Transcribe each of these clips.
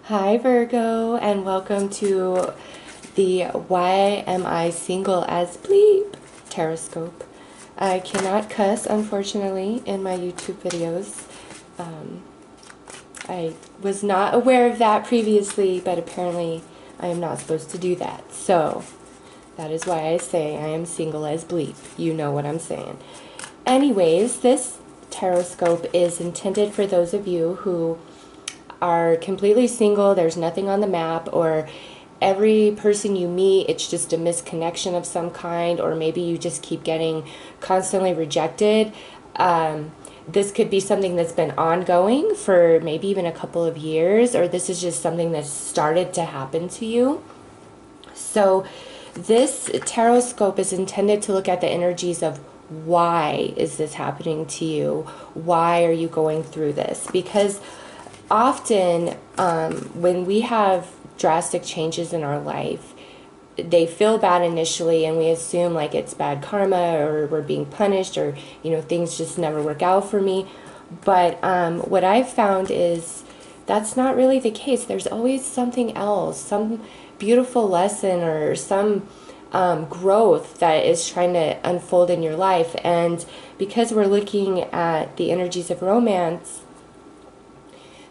Hi Virgo, and welcome to the Why Am I Single as Bleep Tarotscope. I cannot cuss, unfortunately, in my YouTube videos. I was not aware of that previously, but apparently I am not supposed to do that. So that is why I say I am single as bleep. You know what I'm saying. Anyways, this Tarotscope is intended for those of you who are completely single, there's nothing on the map, or every person you meet, it's just a misconnection of some kind, or maybe you just keep getting constantly rejected. This could be something that's been ongoing for maybe even a couple of years, or this is just something that's started to happen to you. So this Tarotscope is intended to look at the energies of why is this happening to you? Why are you going through this? Because often when we have drastic changes in our life, they feel bad initially and we assume like it's bad karma or we're being punished or things just never work out for me. But what I've found is that's not really the case. There's always something else, some beautiful lesson or some growth that is trying to unfold in your life. And because we're looking at the energies of romance,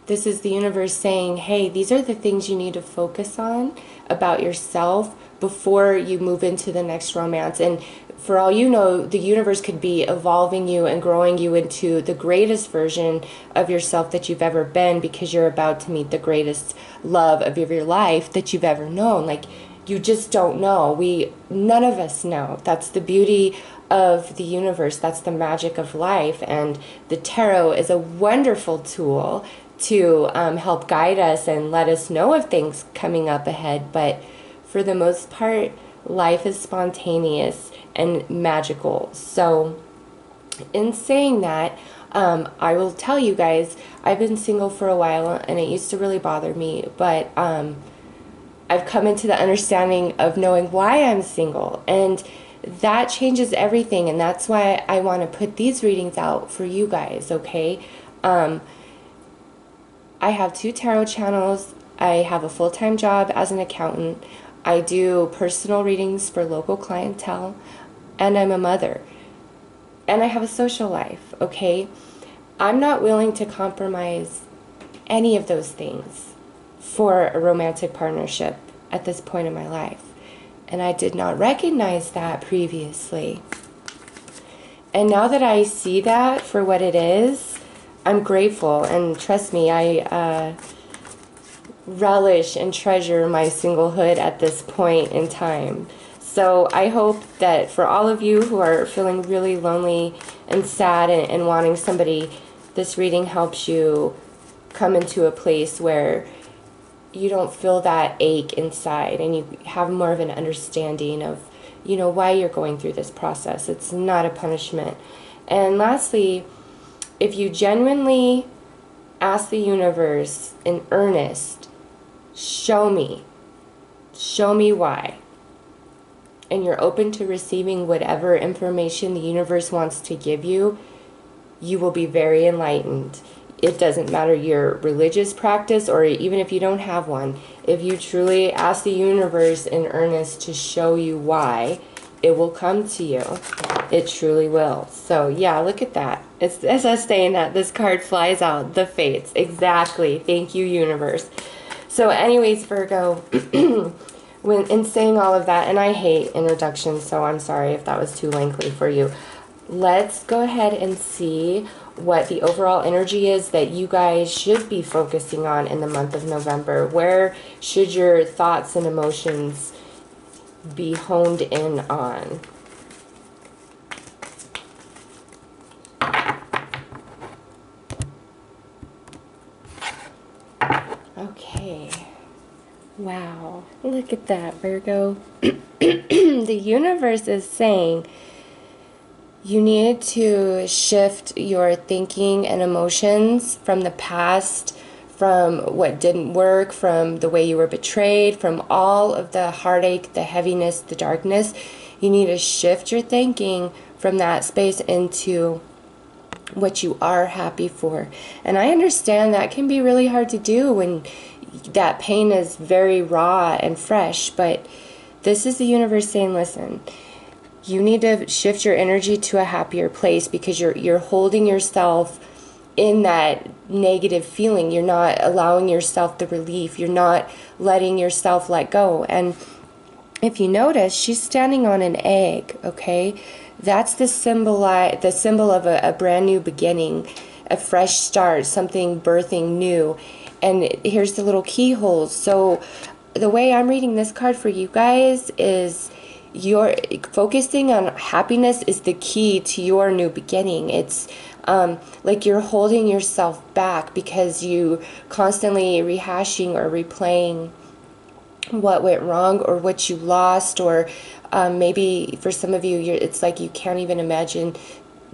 this is the universe saying, hey, these are the things you need to focus on about yourself before you move into the next romance. And for all you know, the universe could be evolving you and growing you into the greatest version of yourself that you've ever been, because you're about to meet the greatest love of your life that you've ever known. Like, you just don't know. None of us know. That's the beauty of the universe. That's the magic of life. And the tarot is a wonderful tool to help guide us and let us know of things coming up ahead. But for the most part, life is spontaneous and magical. So in saying that, I will tell you guys, I've been single for a while and it used to really bother me, but I've come into the understanding of knowing why I'm single, and that changes everything. And that's why I want to put these readings out for you guys, okay? I have 2 tarot channels. I have a full-time job as an accountant. I do personal readings for local clientele, and I'm a mother. And I have a social life, okay? I'm not willing to compromise any of those things for a romantic partnership at this point in my life. And I did not recognize that previously. And now that I see that for what it is, I'm grateful, and trust me, I relish and treasure my singlehood at this point in time. So I hope that for all of you who are feeling really lonely and sad and wanting somebody, this reading helps you come into a place where you don't feel that ache inside and you have more of an understanding of, why you're going through this process. It's not a punishment. And lastly, if you genuinely ask the universe in earnest, show me why, and you're open to receiving whatever information the universe wants to give you, you will be very enlightened. It doesn't matter your religious practice or even if you don't have one. If you truly ask the universe in earnest to show you why, it will come to you. It truly will. So yeah, look at that. It's us saying that. This card flies out. The fates. Exactly. Thank you, universe. So anyways, Virgo, when in saying all of that, and I hate introductions, so I'm sorry if that was too lengthy for you. Let's go ahead and see what the overall energy is that you guys should be focusing on in the month of November. Where should your thoughts and emotions be honed in on? Okay. Wow. Look at that, Virgo. The universe is saying you need to shift your thinking and emotions from the past, from what didn't work, from the way you were betrayed, from all of the heartache, the heaviness, the darkness. You need to shift your thinking from that space into what you are happy for. And I understand that can be really hard to do when that pain is very raw and fresh, but this is the universe saying, listen, you need to shift your energy to a happier place, because you're holding yourself in that negative feeling. You're not allowing yourself the relief. You're not letting yourself let go. And if you notice, she's standing on an egg, okay? That's the symbol of a brand new beginning, a fresh start, something birthing new. And here's the little keyholes. So the way I'm reading this card for you guys is, you're focusing on happiness is the key to your new beginning. It's like you're holding yourself back because you constantly rehashing or replaying what went wrong or what you lost, or maybe for some of you, it's like you can't even imagine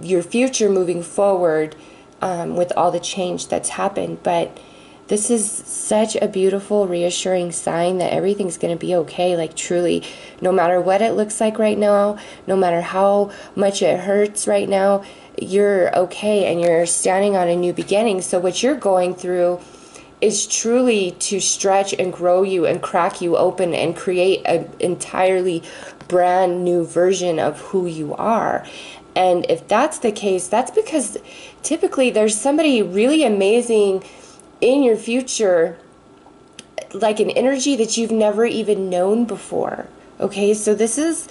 your future moving forward with all the change that's happened. But this is such a beautiful, reassuring sign that everything's going to be okay. Like, truly, no matter what it looks like right now, no matter how much it hurts right now, you're okay and you're standing on a new beginning. So what you're going through is truly to stretch and grow you and crack you open and create an entirely brand new version of who you are. And if that's the case, that's because typically there's somebody really amazing in your future, like an energy that you've never even known before. Okay, so this is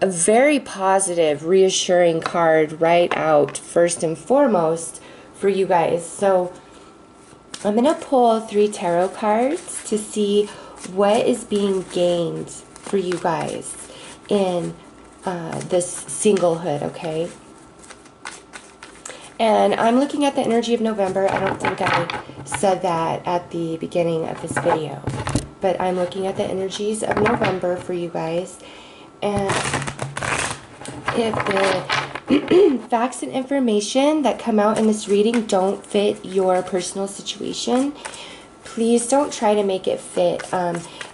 a very positive, reassuring card right out, first and foremost, for you guys. So I'm going to pull 3 tarot cards to see what is being gained for you guys in this singlehood, okay? And I'm looking at the energy of November. I don't think I said that at the beginning of this video, but I'm looking at the energies of November for you guys. And if the facts and information that come out in this reading don't fit your personal situation, please don't try to make it fit.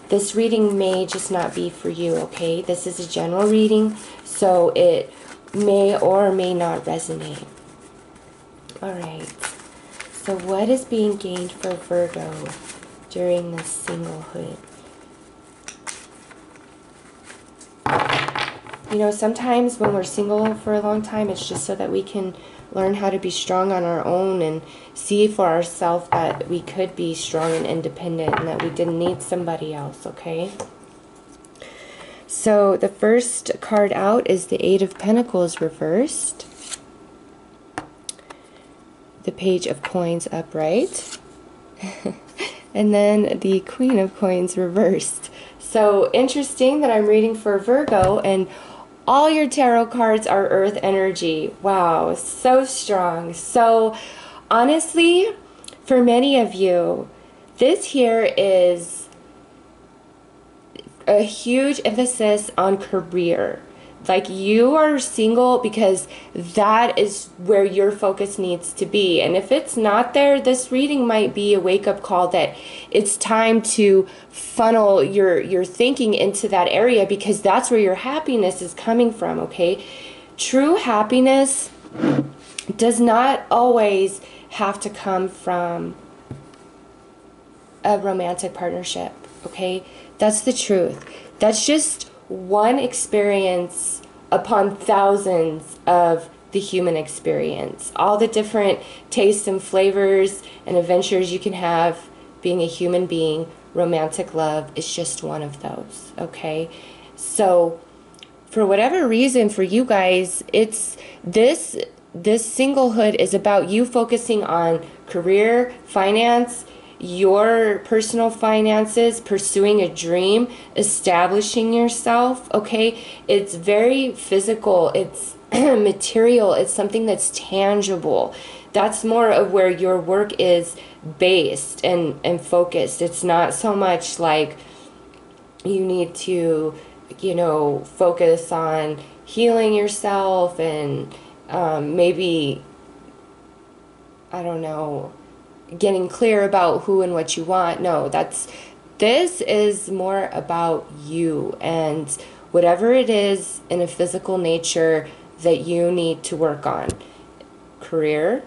This reading may just not be for you, okay? This is a general reading, so it may or may not resonate. Alright, so what is being gained for Virgo during this singlehood? You know, sometimes when we're single for a long time, it's just so that we can learn how to be strong on our own and see for ourselves that we could be strong and independent and that we didn't need somebody else, okay? So the first card out is the Eight of Pentacles reversed. The Page of Coins upright. And then the Queen of Coins reversed. So interesting that I'm reading for Virgo and all your tarot cards are earth energy. Wow, so strong. So honestly, for many of you, this here is a huge emphasis on career. Like, you are single because that is where your focus needs to be. And if it's not there, this reading might be a wake-up call that it's time to funnel your thinking into that area, because that's where your happiness is coming from, okay? True happiness does not always have to come from a romantic partnership, okay? That's the truth. That's just one experience upon thousands of the human experience. All the different tastes and flavors and adventures you can have being a human being, romantic love is just one of those, okay? So for whatever reason, for you guys, it's this singlehood is about you focusing on career, finance, your personal finances, pursuing a dream, establishing yourself, okay? It's very physical, it's material, it's something that's tangible. That's more of where your work is based and focused. It's not so much like you need to, you know, focus on healing yourself and maybe, I don't know, getting clear about who and what you want. No, this is more about you and whatever it is in a physical nature that you need to work on. Career,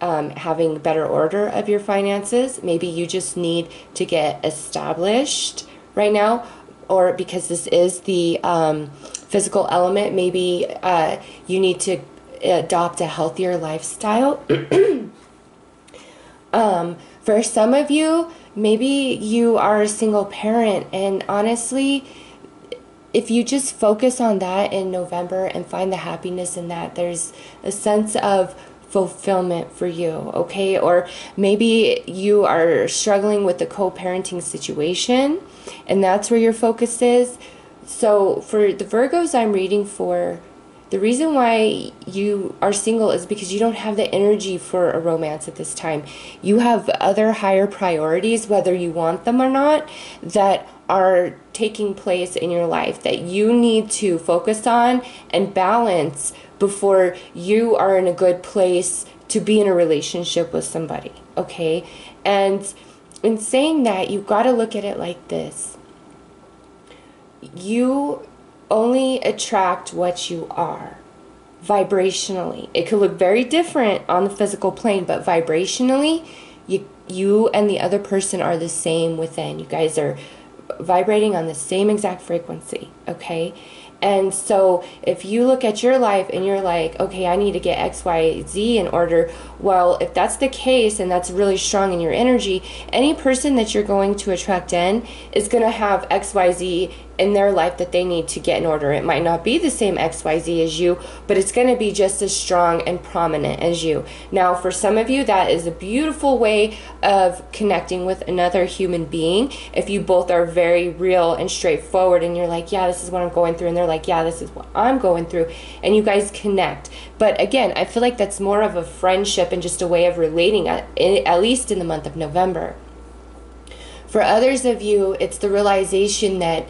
having better order of your finances. Maybe you just need to get established right now, or because this is the physical element, maybe you need to adopt a healthier lifestyle. For some of you, maybe you are a single parent, and honestly, if you just focus on that in November and find the happiness in that, there's a sense of fulfillment for you, okay? Or maybe you are struggling with the co-parenting situation, and that's where your focus is. So for the Virgos I'm reading for, the reason why you are single is because you don't have the energy for a romance at this time. You have other higher priorities, whether you want them or not, that are taking place in your life that you need to focus on and balance before you are in a good place to be in a relationship with somebody, okay? And in saying that, you've got to look at it like this. You only attract what you are vibrationally. It could look very different on the physical plane, but vibrationally, you and the other person are the same within. You guys are vibrating on the same exact frequency, okay? And so if you look at your life and you're like, okay, I need to get X, Y, Z in order. Well, if that's the case and that's really strong in your energy, any person that you're going to attract in is going to have X, Y, Z in their life that they need to get in order. It might not be the same X, Y, Z as you, but it's going to be just as strong and prominent as you. Now, for some of you, that is a beautiful way of connecting with another human being. If you both are very real and straightforward and you're like, yeah, this is what I'm going through, and they're like, yeah, this is what I'm going through, and you guys connect. But again, I feel like that's more of a friendship and just a way of relating, at least in the month of November. For others of you, it's the realization that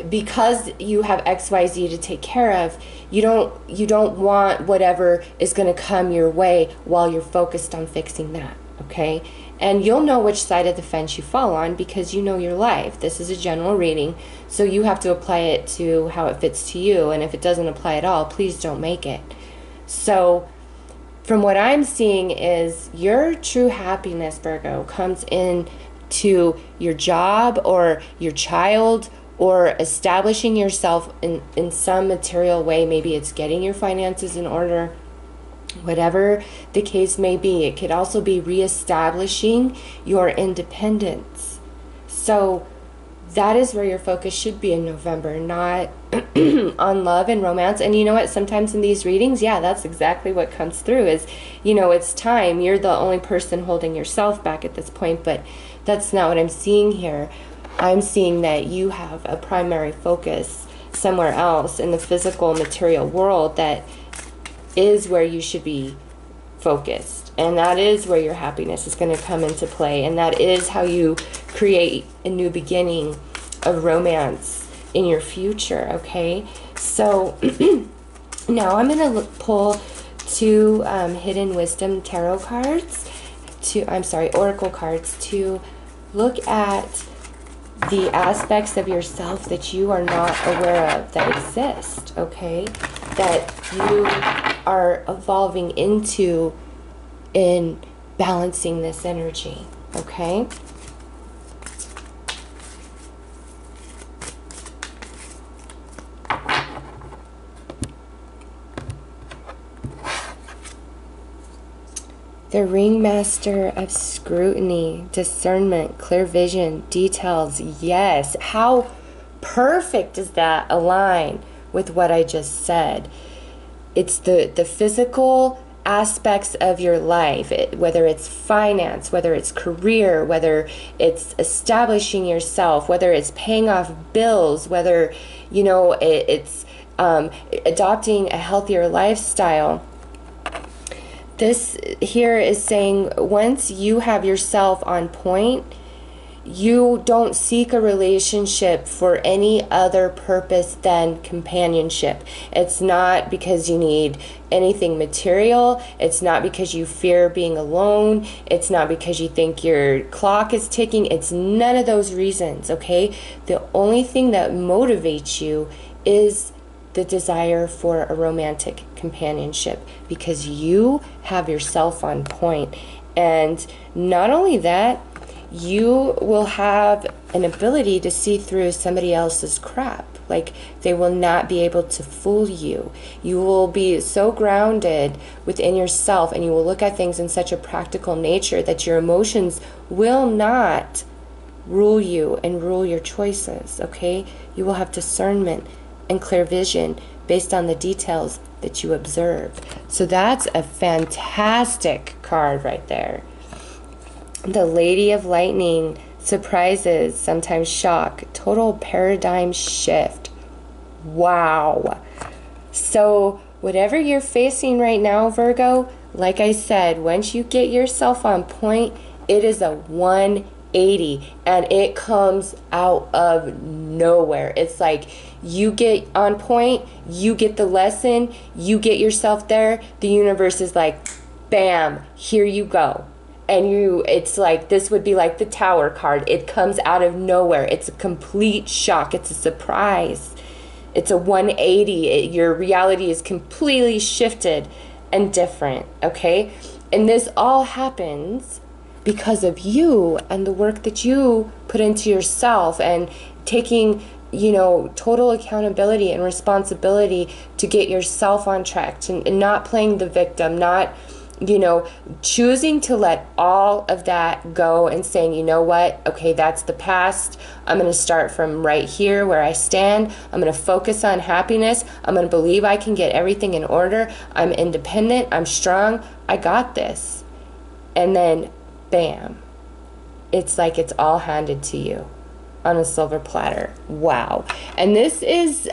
because you have XYZ to take care of, you don't want whatever is going to come your way while you're focused on fixing that, okay? And you'll know which side of the fence you fall on because you know your life. This is a general reading, so you have to apply it to how it fits to you, and if it doesn't apply at all, please don't make it. So from what I'm seeing is your true happiness, Virgo, comes in to your job or your child or establishing yourself in some material way. Maybe it's getting your finances in order, whatever the case may be. It could also be reestablishing your independence. So that is where your focus should be in November, not on love and romance. And you know what? Sometimes in these readings, yeah, that's exactly what comes through is, you know, it's time. You're the only person holding yourself back at this point, but that's not what I'm seeing here. I'm seeing that you have a primary focus somewhere else in the physical material world that is where you should be focused. And that is where your happiness is going to come into play. And that is how you create a new beginning of romance in your future, okay? So now I'm going to pull two Hidden Wisdom Tarot cards, Oracle cards, to look at the aspects of yourself that you are not aware of that exist, okay? That you are evolving into in balancing this energy, okay? The Ringmaster of Scrutiny, Discernment, Clear Vision, Details. Yes, how perfect does that align with what I just said? It's the physical aspects of your life, whether it's finance, whether it's career, whether it's establishing yourself, whether it's paying off bills, whether, you know, it's adopting a healthier lifestyle. This here is saying once you have yourself on point, you don't seek a relationship for any other purpose than companionship. It's not because you need anything material. It's not because you fear being alone. It's not because you think your clock is ticking. It's none of those reasons, okay? The only thing that motivates you is the desire for a romantic companionship, because you have yourself on point. And not only that, you will have an ability to see through somebody else's crap. Like, they will not be able to fool you. You will be so grounded within yourself, and you will look at things in such a practical nature that your emotions will not rule you and rule your choices, okay? You will have discernment and clear vision based on the details that you observe. So that's a fantastic card right there. The Lady of Lightning, surprises, sometimes shock, total paradigm shift. Wow. So whatever you're facing right now, Virgo, like I said, once you get yourself on point, it is a 180, and it comes out of nowhere. It's like you get on point, you get the lesson, you get yourself there, the universe is like, bam, here you go. And it's like, this would be like the Tower card. It comes out of nowhere. It's a complete shock. It's a surprise. It's a 180. Your reality is completely shifted and different, okay? And this all happens because of you and the work that you put into yourself, and taking, total accountability and responsibility to get yourself on track, and not playing the victim, not choosing to let all of that go and saying, you know what, okay, that's the past. I'm going to start from right here where I stand. I'm going to focus on happiness. I'm going to believe I can get everything in order. I'm independent. I'm strong. I got this. And then, bam, it's like it's all handed to you on a silver platter. Wow. And this is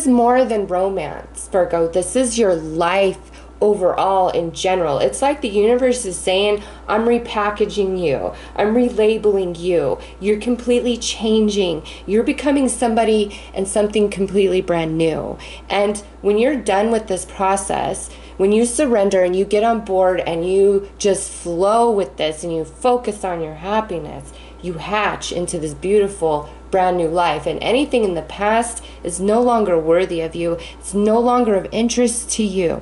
more than romance, Virgo. This is your life overall in general. It's like the universe is saying, I'm repackaging you. I'm relabeling you. You're completely changing. You're becoming somebody and something completely brand new. And when you're done with this process, when you surrender and you get on board and you just flow with this and you focus on your happiness, you hatch into this beautiful brand new life. And anything in the past is no longer worthy of you. It's no longer of interest to you.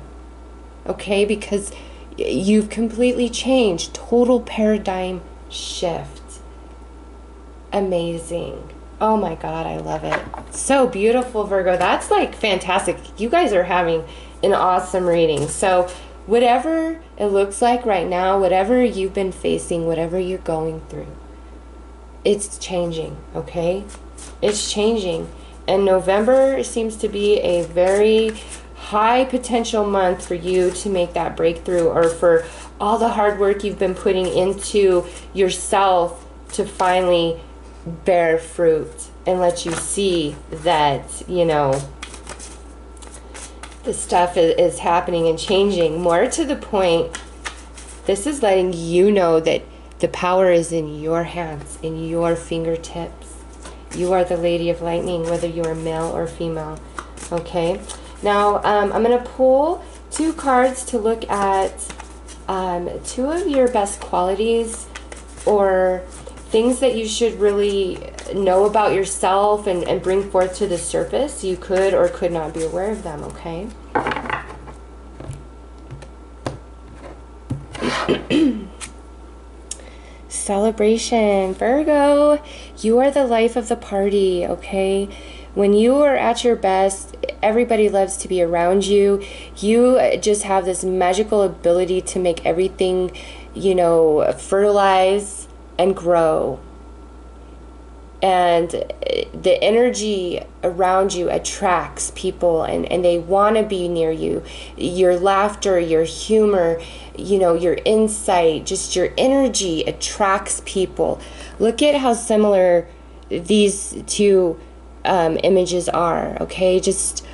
Okay, because you've completely changed. Total paradigm shift. Amazing. Oh my God, I love it. So beautiful, Virgo. That's like fantastic. You guys are having an awesome reading. So whatever it looks like right now, whatever you've been facing, whatever you're going through, it's changing, okay? It's changing. And November seems to be a very high potential month for you to make that breakthrough, or for all the hard work you've been putting into yourself to finally bear fruit and let you see that, the stuff is happening and changing. More to the point, this is letting you know that the power is in your hands, in your fingertips. You are the Lady of Lightning, whether you are male or female, okay? Now, I'm going to pull 2 cards to look at 2 of your best qualities, or things that you should really know about yourself and bring forth to the surface. You could or could not be aware of them, okay? Celebration. Virgo, you are the life of the party, okay? When you are at your best, everybody loves to be around you. You just have this magical ability to make everything, fertilize and grow. And the energy around you attracts people, and they want to be near you. Your laughter, your humor, your insight, just your energy attracts people. Look at how similar these 2 images are, okay? Just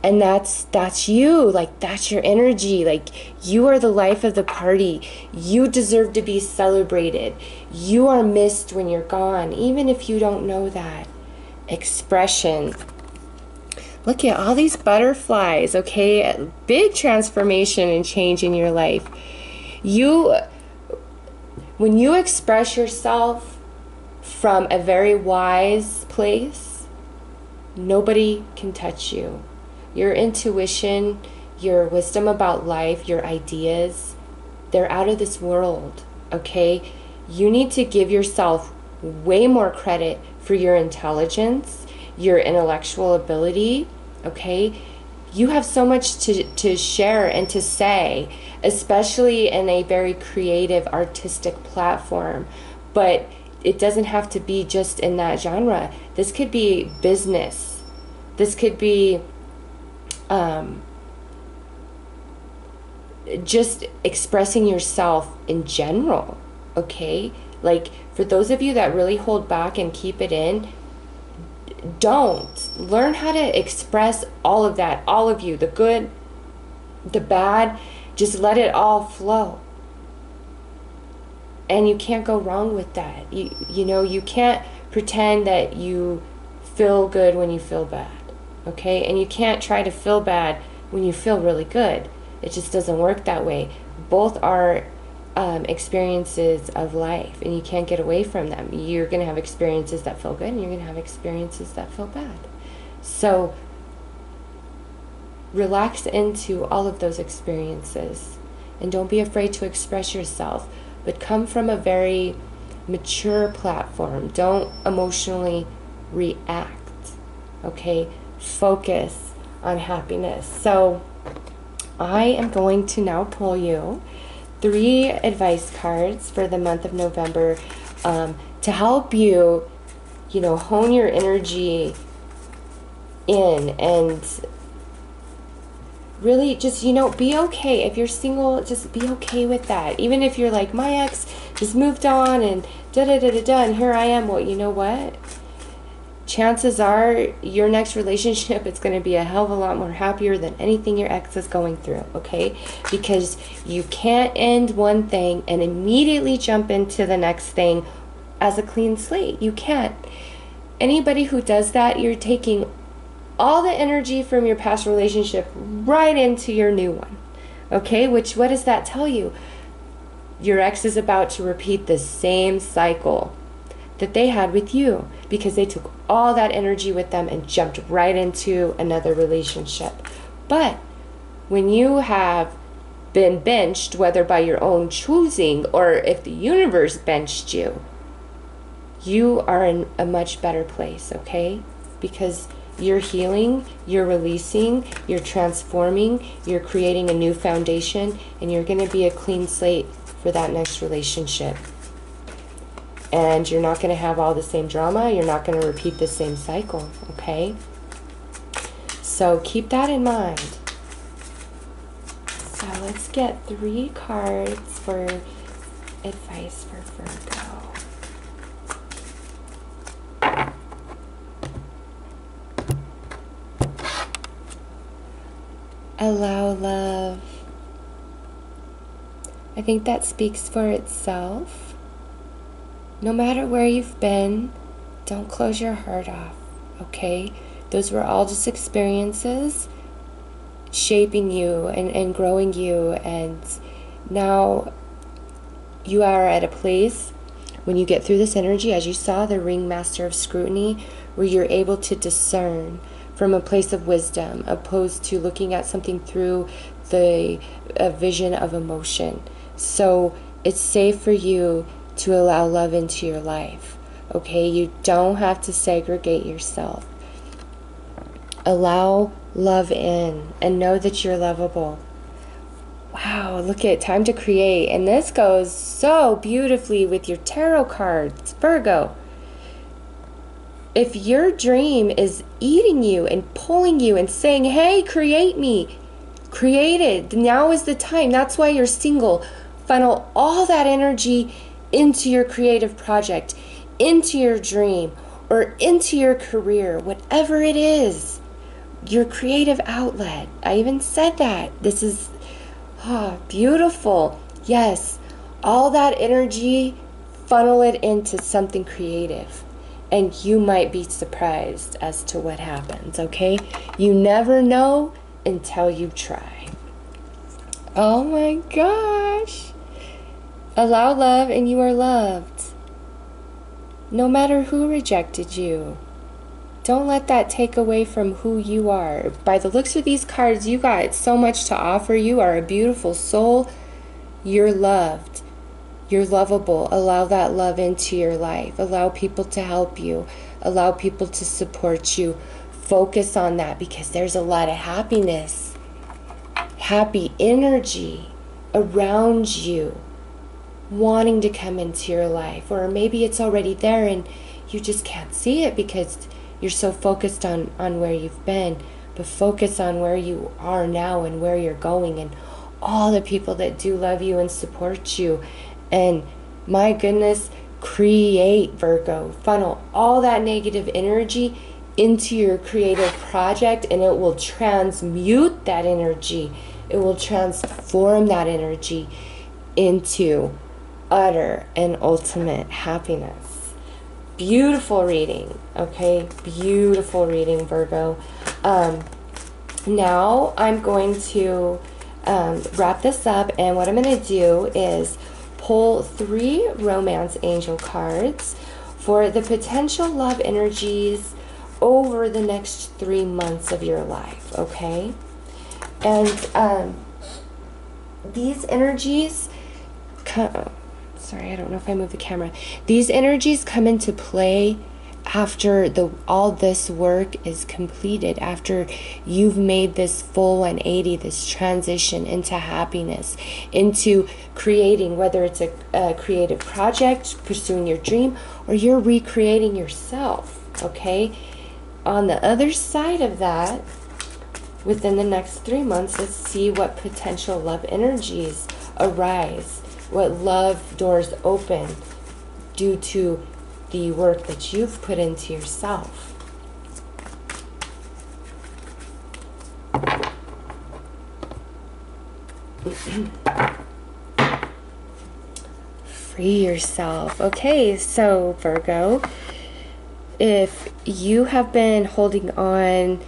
and that's you. Like, that's your energy. Like, you are the life of the party. You deserve to be celebrated. You are missed when you're gone, even if you don't know that. Expression. Look at all these butterflies, okay? A big transformation and change in your life. When you express yourself from a very wise place, Nobody can touch you. Your intuition, your wisdom about life, your ideas, they're out of this world, okay? You need to give yourself way more credit for your intelligence, your intellectual ability, okay? You have so much to share and to say, especially in a very creative, artistic platform. But it doesn't have to be just in that genre. This could be business. This could be just expressing yourself in general, okay? Like, for those of you that really hold back and keep it in, don't. Learn how to express all of that, all of you, the good, the bad. Just let it all flow. And you can't go wrong with that. You know, you can't pretend that you feel good when you feel bad, okay? And you can't try to feel bad when you feel really good. It just doesn't work that way. Both are experiences of life, and you can't get away from them. You're going to have experiences that feel good, and you're going to have experiences that feel bad. So relax into all of those experiences, and don't be afraid to express yourself, but come from a very mature platform. Don't emotionally react, okay? Focus on happiness. So I am going to now pull you 3 advice cards for the month of November to help you, you know, hone your energy in and really just, you know, be okay. If you're single, just be okay with that. Even if you're like, my ex just moved on and da-da-da-da-da, and here I am. Well, you know what? Chances are your next relationship is going to be a hell of a lot more happier than anything your ex is going through, okay? Because you can't end one thing and immediately jump into the next thing as a clean slate. You can't. Anybody who does that, you're taking all the energy from your past relationship right into your new one, okay? Which, what does that tell you? Your ex is about to repeat the same cycle that they had with you, because they took all that energy with them and jumped right into another relationship. But when you have been benched, whether by your own choosing or if the universe benched you, you are in a much better place, okay? Because you're healing, you're releasing, you're transforming, you're creating a new foundation, and you're going to be a clean slate for that next relationship. And you're not going to have all the same drama. You're not going to repeat the same cycle, okay? So keep that in mind. So let's get 3 cards for advice for Virgo. Allow love. I think that speaks for itself. No matter where you've been, don't close your heart off, okay? Those were all just experiences shaping you and growing you, and now you are at a place when you get through this energy, as you saw, the Ringmaster of Scrutiny, where you're able to discern from a place of wisdom, opposed to looking at something through a vision of emotion. So it's safe for you to allow love into your life, okay? You don't have to segregate yourself. Allow love in and know that you're lovable. Wow, look at time to create. And this goes so beautifully with your tarot cards, Virgo. If your dream is eating you and pulling you and saying, hey, create me, create it. Now is the time. That's why you're single. Funnel all that energy into your creative project, into your dream, or into your career, whatever it is, your creative outlet. I even said that. This is beautiful. Yes, all that energy, funnel it into something creative, and you might be surprised as to what happens, okay? You never know until you try. Oh my gosh. Allow love and you are loved. No matter who rejected you, Don't let that take away from who you are. By the looks of these cards, you got so much to offer. You are a beautiful soul. You're loved. You're lovable. Allow that love into your life. Allow people to help you. Allow people to support you. Focus on that, because there's a lot of happiness, happy energy around you wanting to come into your life. Or maybe it's already there and you just can't see it because you're so focused on where you've been. But focus on where you are now and where you're going, and all the people that do love you and support you. And my goodness, create, Virgo. Funnel all that negative energy into your creative project, and it will transmute that energy. It will transform that energy into utter and ultimate happiness. Beautiful reading, okay? Beautiful reading, Virgo. Now I'm going to wrap this up, and what I'm going to do is pull 3 romance angel cards for the potential love energies over the next 3 months of your life, okay? And these energies sorry, I don't know if I moved the camera. These energies come into play after all this work is completed, after you've made this full 180, this transition into happiness, into creating, whether it's a creative project, pursuing your dream, or you're recreating yourself, okay? On the other side of that, within the next 3 months, let's see what potential love energies arise, what love doors open due to the work that you've put into yourself. Free yourself. Okay, so Virgo, if you have been holding on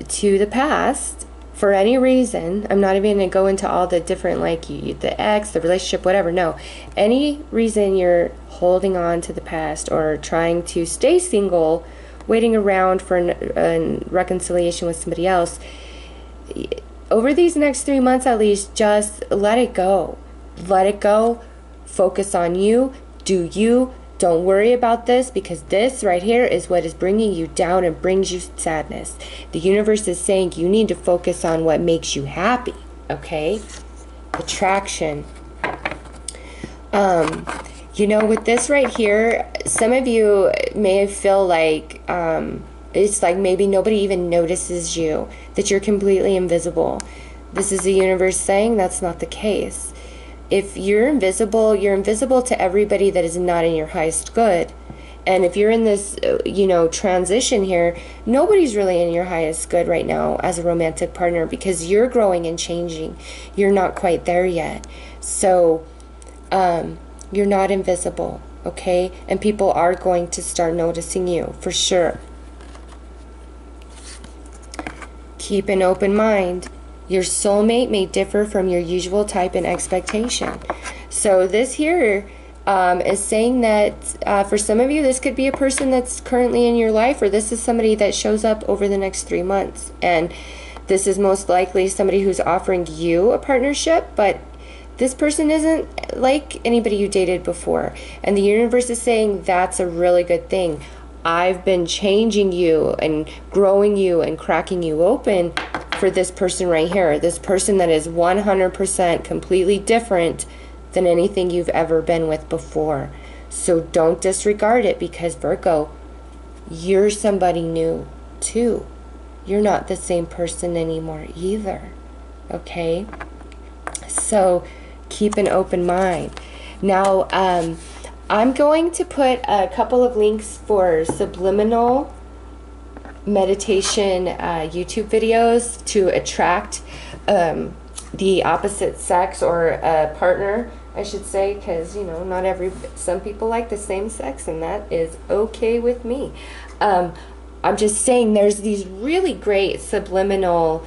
to the past for any reason, I'm not even going to go into all the different, like the ex, the relationship, whatever, no. Any reason you're holding on to the past or trying to stay single, waiting around for a reconciliation with somebody else, over these next 3 months at least, just let it go. Let it go. Focus on you. Do you. Don't worry about this, because this right here is what is bringing you down and brings you sadness. The universe is saying you need to focus on what makes you happy, okay? Attraction. You know, with this right here, some of you may feel like it's like maybe nobody even notices you, that you're completely invisible. This is the universe saying that's not the case. If you're invisible to everybody that is not in your highest good. And if you're in this, transition here, nobody's really in your highest good right now as a romantic partner, because you're growing and changing. You're not quite there yet. So, you're not invisible, okay? And people are going to start noticing you, for sure. Keep an open mind. Your soulmate may differ from your usual type and expectation. So this here is saying that for some of you, this could be a person that's currently in your life, or this is somebody that shows up over the next 3 months. And this is most likely somebody who's offering you a partnership, but this person isn't like anybody you dated before. And the universe is saying that's a really good thing. I've been changing you and growing you and cracking you open for this person right here. This person that is 100% completely different than anything you've ever been with before. So don't disregard it, because Virgo, you're somebody new too. You're not the same person anymore either. Okay? So keep an open mind. Now, I'm going to put a couple of links for Subliminal meditation YouTube videos to attract the opposite sex, or a partner, I should say, because some people like the same sex, and that is okay with me. I'm just saying there's these really great subliminal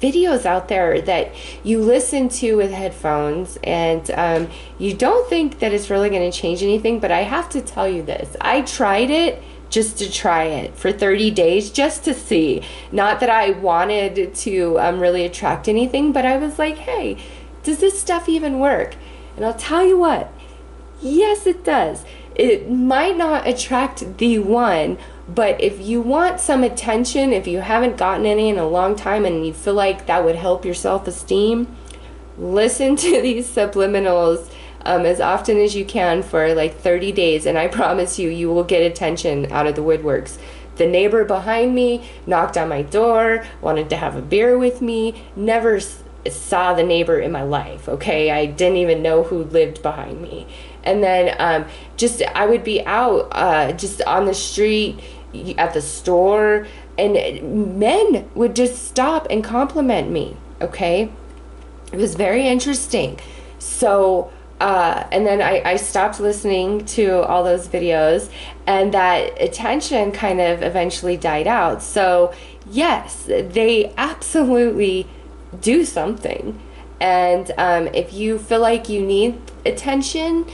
videos out there that you listen to with headphones, and you don't think that it's really going to change anything. But I have to tell you this. I tried it just to try it for 30 days just to see. Not that I wanted to really attract anything, but I was like, hey, does this stuff even work? And I'll tell you what, yes, it does. It might not attract the one, but if you want some attention, if you haven't gotten any in a long time and you feel like that would help your self-esteem, listen to these subliminals as often as you can for like 30 days, and I promise you, you will get attention out of the woodworks. The neighbor behind me knocked on my door, wanted to have a beer with me, never saw the neighbor in my life, okay? I didn't even know who lived behind me. And then just I would be out just on the street, at the store, and men would just stop and compliment me, okay? It was very interesting. So and then I stopped listening to all those videos, and that attention kind of eventually died out. So yes, they absolutely do something. And if you feel like you need attention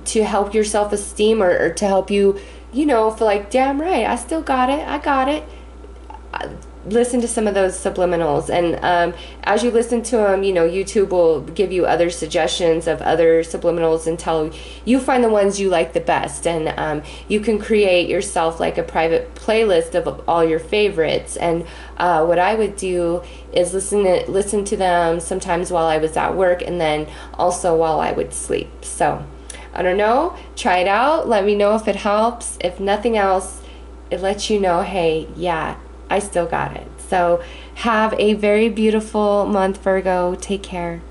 to help your self-esteem, or to help you, you know, feel like, damn right, I still got it, I got it, listen to some of those subliminals. And as you listen to them, you know, YouTube will give you other suggestions of other subliminals until you find the ones you like the best. And you can create yourself like a private playlist of all your favorites. And what I would do is listen to them sometimes while I was at work, and then also while I would sleep. So I don't know, try it out, let me know if it helps. If nothing else, it lets you know, hey, yeah, I still got it. So have a very beautiful month, Virgo. Take care.